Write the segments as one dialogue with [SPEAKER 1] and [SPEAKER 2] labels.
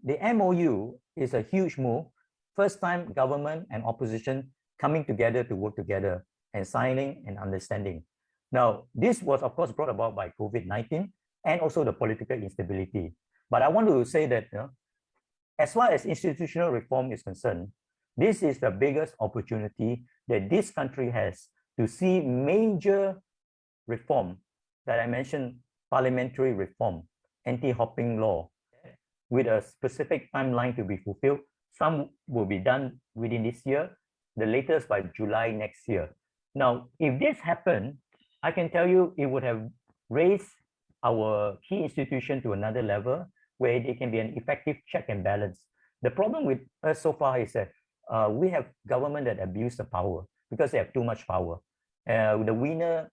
[SPEAKER 1] the MOU is a huge move. First time government and opposition coming together to work together and signing and understanding. Now, this was of course brought about by COVID-19 and also the political instability. But I want to say that as far as institutional reform is concerned, this is the biggest opportunity that this country has to see major reform that I mentioned, parliamentary reform, anti-hopping law, with a specific timeline to be fulfilled. Some will be done within this year, the latest by July next year. Now, if this happened, I can tell you it would have raised our key institution to another level where they can be an effective check and balance. The problem with us so far is that we have government that abuse the power because they have too much power. The winner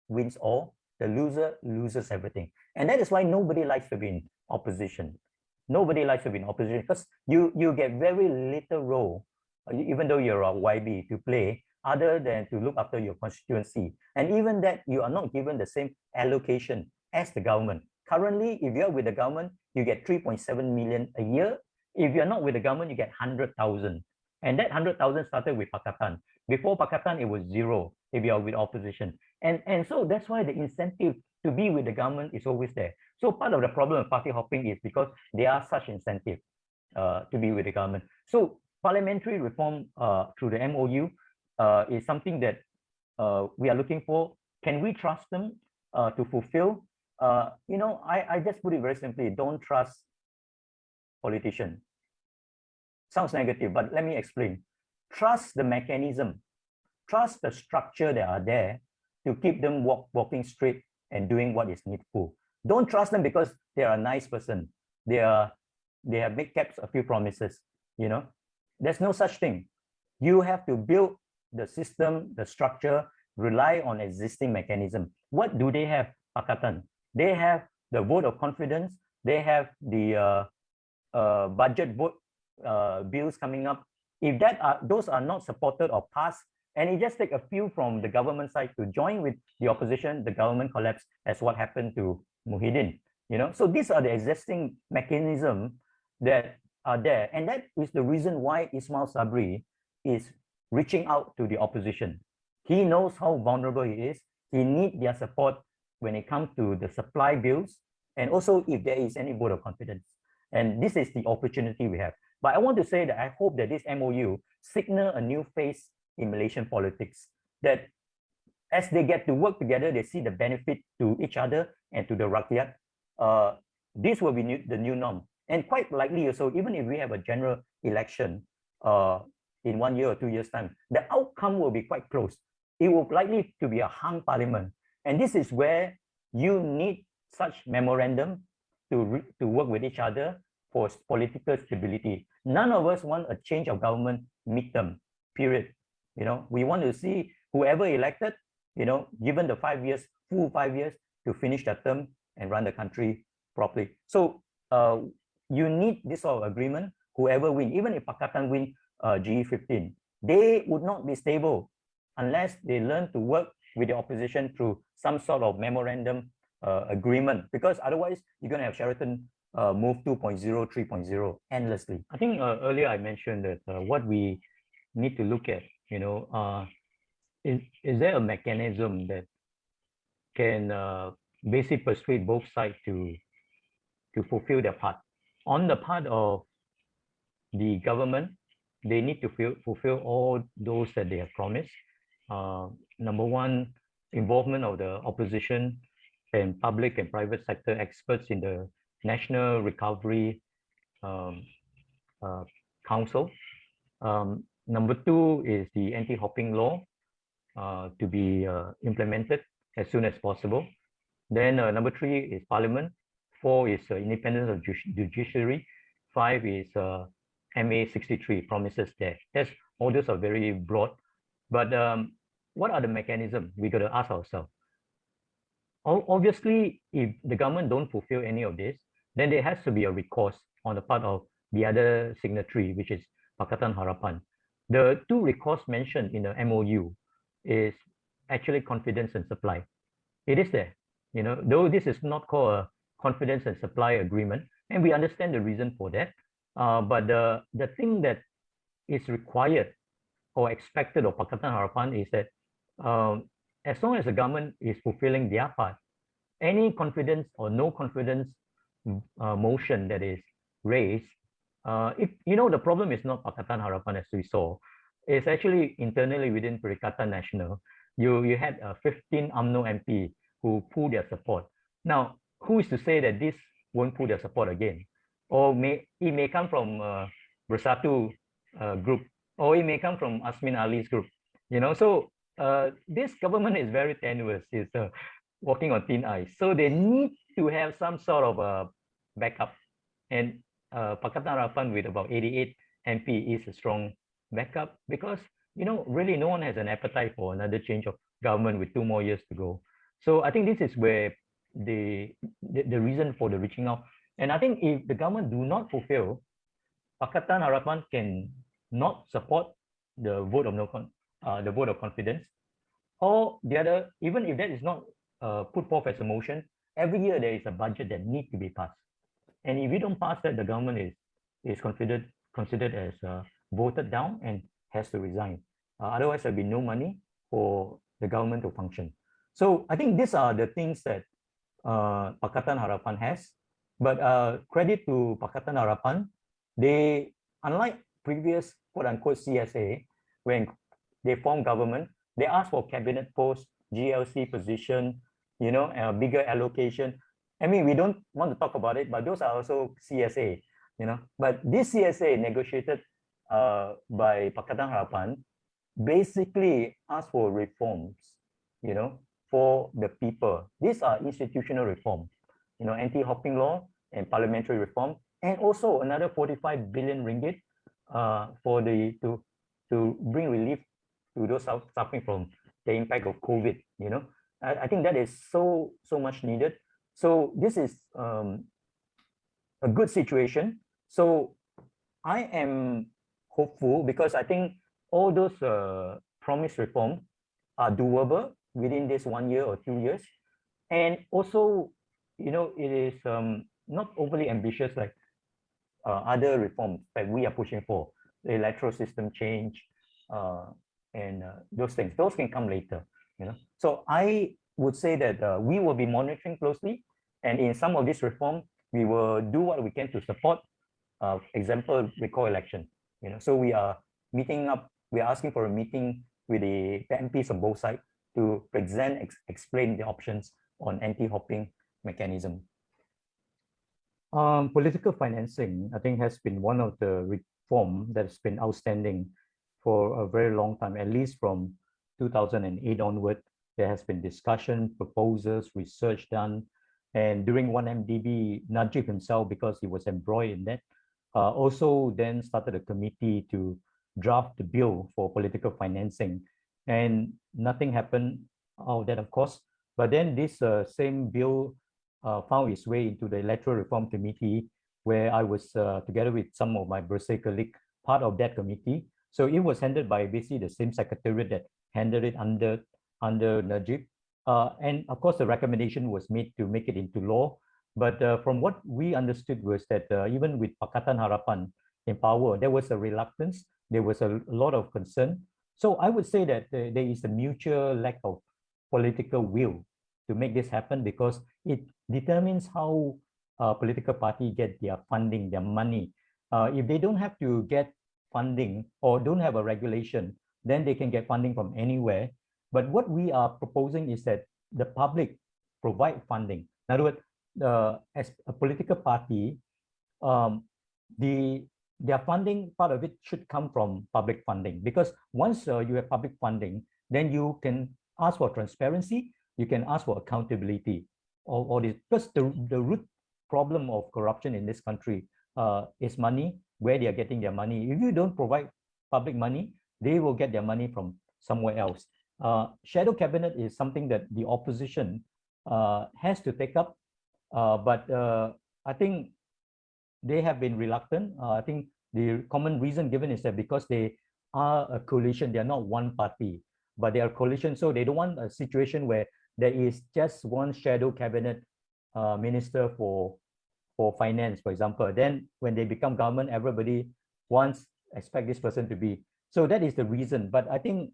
[SPEAKER 1] wins all, the loser loses everything. And that is why nobody likes to be in opposition. Nobody likes to be in opposition because you get very little role, even though you're a YB, to play other than to look after your constituency. And even that, you are not given the same allocation as the government. Currently, if you're with the government, you get 3.7 million a year. If you're not with the government, you get 100,000. And that 100,000 started with Pakatan. Before Pakatan, it was zero if you're with opposition. And so that's why the incentive to be with the government is always there. So part of the problem of party hopping is because there are such incentive to be with the government. So parliamentary reform through the MOU is something that we are looking for. Can we trust them to fulfill? I just put it very simply, don't trust politicians. Sounds negative, but let me explain. Trust the mechanism, trust the structure that are there to keep them walking straight and doing what is needful. Don't trust them because they are a nice person. They have made kept a few promises. There's no such thing. You have to build the system, the structure, rely on existing mechanism. What do they have, Pakatan? They have the vote of confidence. They have the budget vote bills coming up. If those are not supported or passed, and it just take a few from the government side to join with the opposition, the government collapse, as what happened to Muhyiddin. So these are the existing mechanisms that are there, and that is the reason why Ismail Sabri is reaching out to the opposition. He knows how vulnerable he is. He needs their support when it comes to the supply bills, and also if there is any vote of confidence. And this is the opportunity we have. But I want to say that I hope that this MOU signal a new phase in Malaysian politics, that as they get to work together, they see the benefit to each other and to the rakyat. This will be the new norm. And quite likely also, even if we have a general election in 1 year or 2 years' time, the outcome will be quite close. It will likely to be a hung parliament. And this is where you need such memorandum to work with each other for political stability. None of us want a change of government midterm, period. We want to see whoever elected, given the 5 years, full 5 years to finish their term and run the country properly. So you need this sort of agreement, whoever win, even if Pakatan win GE15, they would not be stable unless they learn to work with the opposition through some sort of memorandum agreement, because otherwise you're going to have Sheraton move 2.0, 3.0 endlessly. I think earlier I mentioned that what we need to look at, is there a mechanism that can basically persuade both sides to fulfill their part? On the part of the government, they need to fulfill all those that they have promised. Number one, involvement of the opposition and public and private sector experts in the National Recovery Council. Number two is the anti-hopping law to be implemented as soon as possible. Then number three is Parliament. 4 is independence of judiciary. 5 is MA 63 promises there. All those are very broad. But what are the mechanisms? We got to ask ourselves. Obviously, if the government don't fulfill any of this, then there has to be a recourse on the part of the other signatory, which is Pakatan Harapan. The two recourse mentioned in the MOU is actually confidence and supply. It is there, though this is not called a confidence and supply agreement, And we understand the reason for that. But the thing that is required or expected of Pakatan Harapan is that as long as the government is fulfilling their part, any confidence or no confidence motion that is raised, if the problem is not Pakatan Harapan as we saw, it's actually internally within Perikatan Nasional. You had 15 UMNO MP who pulled their support. Now, who is to say that this won't pull their support again? Or it may come from Bersatu group, or it may come from Asmin Ali's group. So this government is very tenuous. It's walking on thin ice. So they need to have some sort of a backup. And Pakatan Harapan with about 88 MP is a strong backup because, really no one has an appetite for another change of government with 2 more years to go. So I think this is where the reason for the reaching out. And I think if the government do not fulfill, Pakatan Harapan can not support the vote of confidence, or the other, even if that is not put forth as a motion, every year there is a budget that needs to be passed. And if we don't pass that, the government is considered as voted down and has to resign. Otherwise, there'll be no money for the government to function. So I think these are the things that Pakatan Harapan has. But credit to Pakatan Harapan, they, unlike previous quote-unquote CSA, when they formed government, they asked for cabinet post, GLC position, bigger allocation. I mean, we don't want to talk about it, but those are also CSA, But this CSA negotiated by Pakatan Harapan basically asked for reforms, for the people. These are institutional reform, anti-hopping law and parliamentary reform, and also another 45 billion ringgit to bring relief to those suffering from the impact of COVID. I think that is so much needed. So this is a good situation. So I am hopeful because I think all those promised reform are doable within this 1 year or 2 years. And also, it is not overly ambitious like other reforms that we are pushing for, the electoral system change and those things. Those can come later, So I would say that we will be monitoring closely, and in some of this reform, we will do what we can to support. Example, recall election. So we are meeting up. We are asking for a meeting with the MPs on both sides to present, explain the options on anti-hopping mechanism. Political financing, I think, has been one of the reform that's been outstanding for a very long time, at least from 2008 onward. There has been discussion, proposals, research done. And during 1MDB, Najib himself, because he was embroiled in that, also then started a committee to draft the bill for political financing. And nothing happened out of that, of course. But then this same bill found its way into the Electoral Reform Committee, where I was, together with some of my Bersih colleagues, part of that committee. So it was handled by basically the same secretariat that handled it under Najib. And of course, the recommendation was made to make it into law. But from what we understood was that even with Pakatan Harapan in power, there was a reluctance, there was a lot of concern. So I would say that there is a mutual lack of political will to make this happen, because it determines how political party get their funding, their money. If they don't have to get funding or don't have a regulation, then they can get funding from anywhere. But what we are proposing is that the public provide funding. In other words, as a political party, their funding, part of it should come from public funding, because once you have public funding, then you can ask for transparency, you can ask for accountability, or this, because the root problem of corruption in this country is money, where they are getting their money. If you don't provide public money, they will get their money from somewhere else. Shadow cabinet is something that the opposition has to take up, but I think they have been reluctant. I think the common reason given is that because they are a coalition, they are not one party, but they are a coalition, so they don't want a situation where there is just one shadow cabinet minister for for finance, for example. Then when they become government, everybody expect this person to be. So that is the reason. But I think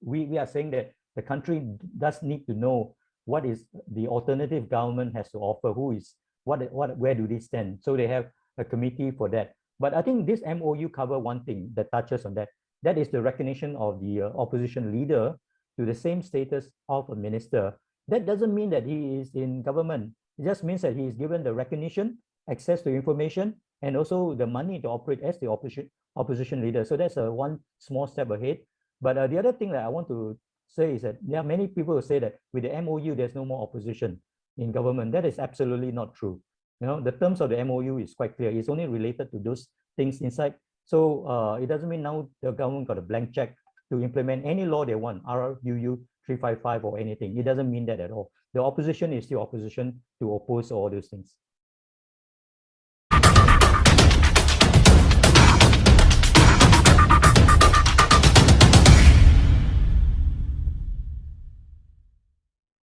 [SPEAKER 1] we are saying that the country does need to know what is the alternative government has to offer, where do they stand. So they have a committee for that. But I think this MOU cover one thing that touches on that. That is the recognition of the opposition leader to the same status of a minister. That doesn't mean that he is in government. It just means that he is given the recognition, access to information, and also the money to operate as the opposition leader. So that's one small step ahead. But the other thing that I want to say is that there are many people who say that with the MOU, there's no more opposition in government. That is absolutely not true. The terms of the MOU is quite clear. It's only related to those things inside. So it doesn't mean now the government got a blank check to implement any law they want, RUU 355 or anything. It doesn't mean that at all. The opposition is still opposition to oppose all those things.